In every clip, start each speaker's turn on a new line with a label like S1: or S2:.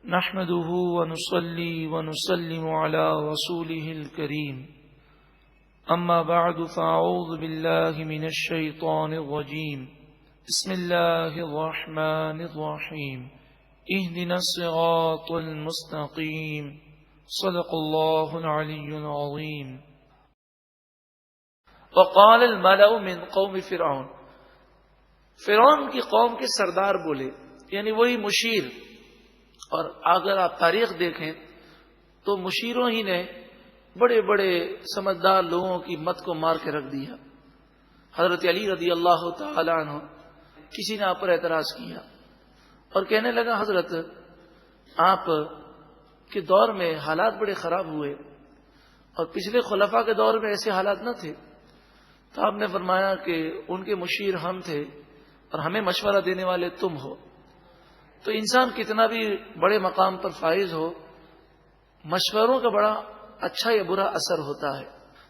S1: نحمده ونصلي ونسلم على رسوله الكريم أما بعد فأعوذ بالله من الشيطان الرجيم بسم الله الرحمن الرحيم اهدنا الصراط المستقيم صدق الله العلي العظيم وقال الملأ من قوم فرعون فرعون کی قوم کے سردار بولے، یعنی وہی مشیر. اور اگر آپ تاریخ دیکھیں تو مشیروں ہی نے بڑے بڑے سمجھدار لوگوں کی مت کو مار کے رکھ دیا. حضرت علی رضی اللہ تعالی عنہ کسی نے آپ پر اعتراض کیا اور کہنے لگا حضرت آپ کے دور میں حالات بڑے خراب ہوئے اور پچھلے خلفاء کے دور میں ایسے حالات نہ تھے. تو آپ نے فرمایا کہ ان کے مشیر ہم تھے اور ہمیں مشورہ دینے والے تم ہو. تو انسان کتنا بھی بڑے مقام پر فائز ہو، مشوروں کا بڑا اچھا یا برا اثر ہوتا ہے.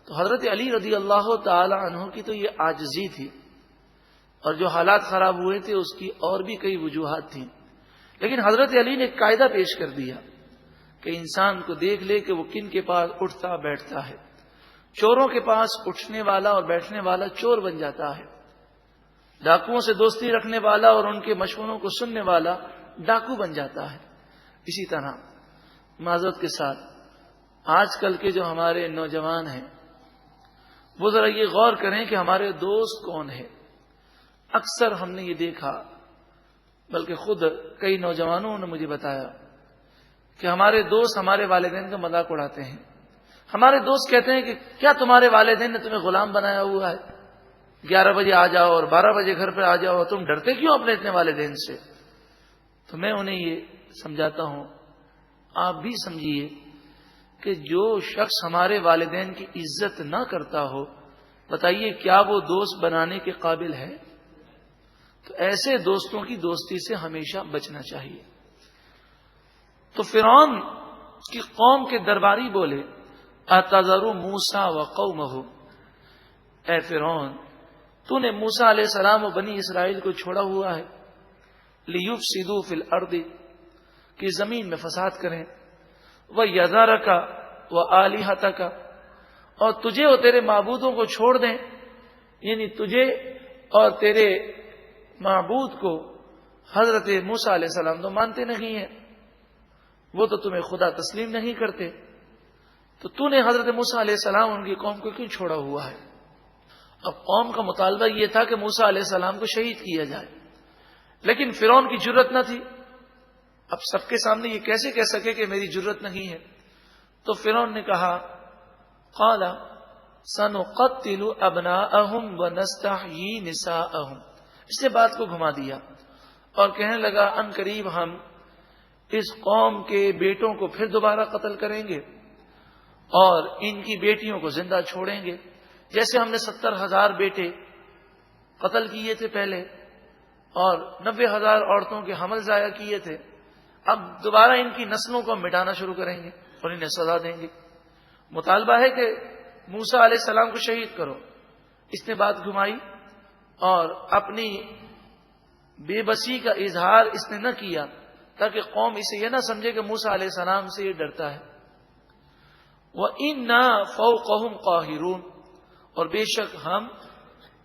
S1: تو حضرت علی رضی اللہ تعالی عنہ کی تو یہ عاجزی تھی، اور جو حالات خراب ہوئے تھے اس کی اور بھی کئی وجوہات تھیں. لیکن حضرت علی نے ایک قاعدہ پیش کر دیا کہ انسان کو دیکھ لے کہ وہ کن کے پاس اٹھتا بیٹھتا ہے. چوروں کے پاس اٹھنے والا اور بیٹھنے والا چور بن جاتا ہے، ڈاکوؤں سے دوستی رکھنے والا اور ان کے مشوروں کو سننے والا ڈاکو بن جاتا ہے. اسی طرح معذرت کے ساتھ آج کل کے جو ہمارے نوجوان ہیں وہ ذرا یہ غور کریں کہ ہمارے دوست کون ہیں. اکثر ہم نے یہ دیکھا، بلکہ خود کئی نوجوانوں نے مجھے بتایا کہ ہمارے دوست ہمارے والدین کا مذاق اڑاتے ہیں. ہمارے دوست کہتے ہیں کہ کیا تمہارے والدین نے تمہیں غلام بنایا ہوا ہے؟ 11 بجے آ جاؤ اور 12 بجے گھر پہ آ جاؤ، تم ڈرتے کیوں اپنے اتنے والدین سے؟ تو میں انہیں یہ سمجھاتا ہوں، آپ بھی سمجھیے کہ جو شخص ہمارے والدین کی عزت نہ کرتا ہو، بتائیے کیا وہ دوست بنانے کے قابل ہے؟ تو ایسے دوستوں کی دوستی سے ہمیشہ بچنا چاہیے. تو فرعون کی قوم کے درباری بولے اتذر موسیٰ وقومہ، اے فرعون تو نے موسیٰ علیہ السلام و بنی اسرائیل کو چھوڑا ہوا ہے لیفسدوا فی الارض، کہ زمین میں فساد کریں، ویذرک وآلہتک، اور تجھے اور تیرے معبودوں کو چھوڑ دیں. یعنی تجھے اور تیرے معبود کو حضرت موسیٰ علیہ السلام تو مانتے نہیں ہیں، وہ تو تمہیں خدا تسلیم نہیں کرتے. تو نے حضرت موسیٰ علیہ السلام ان کی قوم کو کیوں چھوڑا ہوا ہے؟ اب قوم کا مطالبہ یہ تھا کہ موسیٰ علیہ السلام کو شہید کیا جائے، لیکن فرعون کی جرت نہ تھی. اب سب کے سامنے یہ کیسے کہہ سکے کہ میری جرت نہیں ہے؟ تو فرعون نے کہا قال سنقتل ابناءهم ونستحيي نساءهم، اس نے بات کو گھما دیا اور کہنے لگا ان قریب ہم اس قوم کے بیٹوں کو پھر دوبارہ قتل کریں گے اور ان کی بیٹیوں کو زندہ چھوڑیں گے. جیسے ہم نے 70,000 بیٹے قتل کیے تھے پہلے اور 90,000 عورتوں کے حمل ضائع کیے تھے، اب دوبارہ ان کی نسلوں کو مٹانا شروع کریں گے اور انہیں سزا دیں گے. مطالبہ ہے کہ موسیٰ علیہ السلام کو شہید کرو. اس نے بات گھمائی اور اپنی بے بسی کا اظہار اس نے نہ کیا تاکہ قوم اسے یہ نہ سمجھے کہ موسیٰ علیہ السلام سے یہ ڈرتا ہے. وَإِنَّا فَوْقَهُمْ قَاهِرُونَ، اور بے شک ہم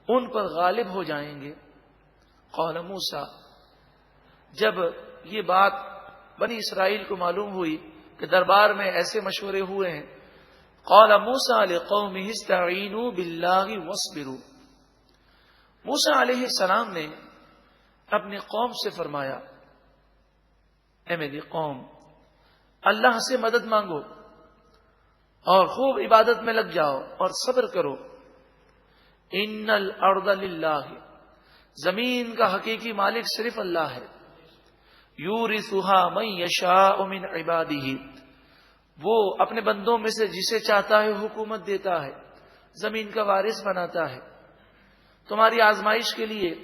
S1: ان پر غالب ہو جائیں گے. قال موسیٰ، جب یہ بات بنی اسرائیل کو معلوم ہوئی کہ دربار میں ایسے مشورے ہوئے ہیں، قال موسیٰ لقومہ استعینوا باللہ واصبروا، موسیٰ علیہ السلام نے اپنی قوم سے فرمایا اے میری قوم، اللہ سے مدد مانگو اور خوب عبادت میں لگ جاؤ اور صبر کرو. ان الارض للہ، زمین کا حقیقی مالک صرف اللہ ہے. یورثها من یشاء من عبادہ، وہ اپنے بندوں میں سے جسے چاہتا ہے حکومت دیتا ہے، زمین کا وارث بناتا ہے. تمہاری آزمائش کے لیے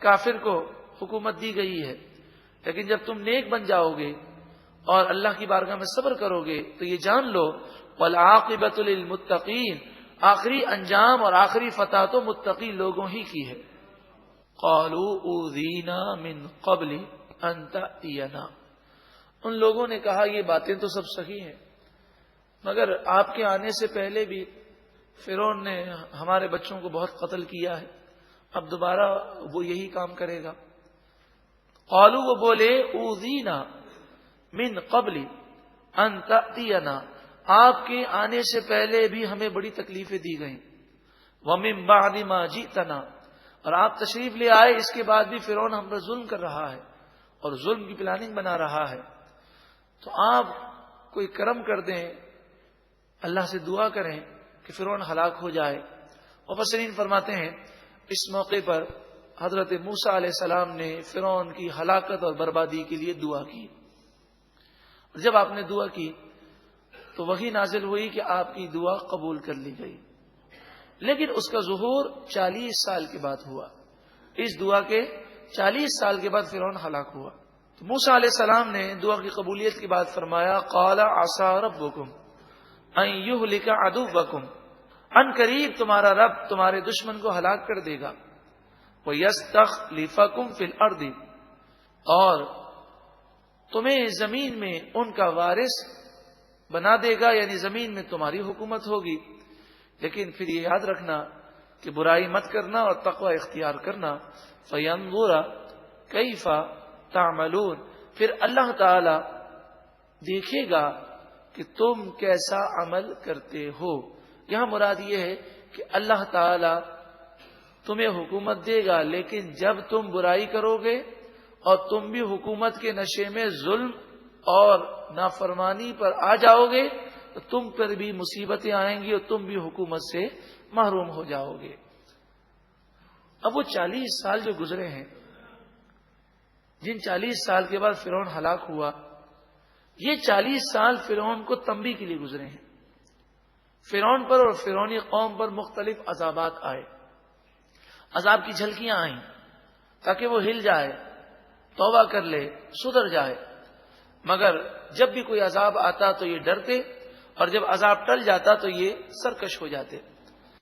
S1: کافر کو حکومت دی گئی ہے، لیکن جب تم نیک بن جاؤ گے اور اللہ کی بارگاہ میں صبر کرو گے تو یہ جان لو والعاقبۃ للمتقین، آخری انجام اور آخری فتح تو متقی لوگوں ہی کی ہے. قالوا اوذینا من قبل ان تأتینا، ان لوگوں نے کہا یہ باتیں تو سب صحیح ہیں، مگر آپ کے آنے سے پہلے بھی فرعون نے ہمارے بچوں کو بہت قتل کیا ہے، اب دوبارہ وہ یہی کام کرے گا۔ قالوا، وہ بولے، اوذینا من قبل ان تأتینا، آپ کے آنے سے پہلے بھی ہمیں بڑی تکلیفیں دی گئیں، ومن بعد ما جئتنا، اور آپ تشریف لے آئے اس کے بعد بھی فرعون ہم پر ظلم کر رہا ہے اور ظلم کی پلاننگ بنا رہا ہے، تو آپ کوئی کرم کر دیں، اللہ سے دعا کریں کہ فرعون ہلاک ہو جائے۔ مفسرین فرماتے ہیں اس موقع پر حضرت موسیٰ علیہ السلام نے فرعون کی ہلاکت اور بربادی کے لیے دعا کی، اور جب آپ نے دعا کی تو وحی نازل ہوئی کہ آپ کی دعا قبول کر لی گئی، لیکن اس کا ظہور 40 سال کے بعد ہوا۔ اس دعا کے 40 سال کے بعد فرعون ہلاک ہوا۔ تو موسیٰ علیہ السلام نے دعا کی قبولیت کی بات فرمایا، قال عسى ربکم ان یہلک عدوکم، ان قریب تمہارا رب تمہارے دشمن کو ہلاک کر دے گا، وَيَسْتَخْلِفَكُمْ فِي الْأَرْضِ، اور تمہیں زمین میں ان کا وارث بنا دے گا، یعنی زمین میں تمہاری حکومت ہوگی، لیکن پھر یہ یاد رکھنا کہ برائی مت کرنا اور تقوی اختیار کرنا۔ فَيَنْظُرَ كَيْفَ تَعْمَلُونَ، پھر اللہ تعالی دیکھے گا کہ تم کیسا عمل کرتے ہو۔ یہاں مراد یہ ہے کہ اللہ تعالی تمہیں حکومت دے گا، لیکن جب تم برائی کرو گے اور تم بھی حکومت کے نشے میں ظلم اور نافرمانی پر آ جاؤ گے تو تم پر بھی مصیبتیں آئیں گی اور تم بھی حکومت سے محروم ہو جاؤ گے۔ اب وہ 40 سال جو گزرے ہیں، جن 40 سال کے بعد فرعون ہلاک ہوا، یہ 40 سال فرعون کو تنبیہ کے لیے گزرے ہیں۔ فرعون پر اور فرعونی قوم پر مختلف عذابات آئے، عذاب کی جھلکیاں آئیں تاکہ وہ ہل جائے، توبہ کر لے، سدھر جائے، مگر جب بھی کوئی عذاب آتا تو یہ ڈرتے، اور جب عذاب ٹل جاتا تو یہ سرکش ہو جاتے۔